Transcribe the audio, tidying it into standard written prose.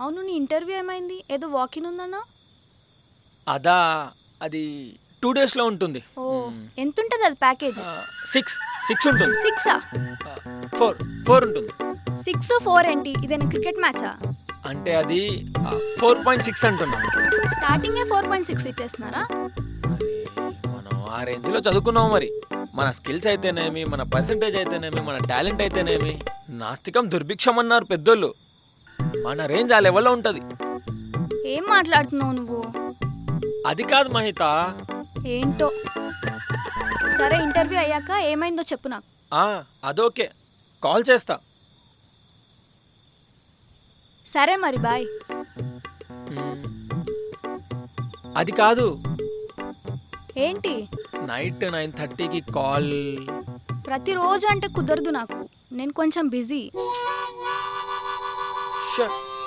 అవును, నీ ఇంటర్వ్యూ ఏమైంది? ఏదో వాకిన్ ఉందన్నా? అదా అది 2 డేస్లో ఉంటుంది. ఓ, ఎంత ఉంటుంది అది ప్యాకేజ్? 6 ఉంటుంది. సిక్సా? 4 ఉంటుంది. 6-4 ఏంటి? ఇదేనా క్రికెట్ మ్యాచా? అంటే అది 4.6 అంటున్నా. స్టార్టింగే 4.6 ఇచ్చేస్తున్నారా? మరి మనం ఆ రేంజ్లో చదువుకున్నాం. మరి మన స్కిల్స్ అయితేనేమి, మన పర్సంటేజ్ అయితేనేమి, మన టాలెంట్ అయితేనేమి, నాస్తికం దుర్భిక్షం అన్నారు పెద్దోళ్ళు. మన రేంజ్ ఆ లెవెల్లో ఉంటుంది. ఏం మాట్లాడుతున్నావు నువ్వు? అది కాదు మహిత. ఏంటో. సరే, ఇంటర్వ్యూ అయ్యాక ఏమైందో చెప్పు నాకు. అదోకే, కాల్ చేస్తా. సరే మరి, బాయ్. మ్మ్. అది కాదు, ఏంటి? నైట్ 9:30కి కాల్. ప్రతిరోజు అంటే కుదరదు నాకు, నేను కొంచెం బిజీ. షట్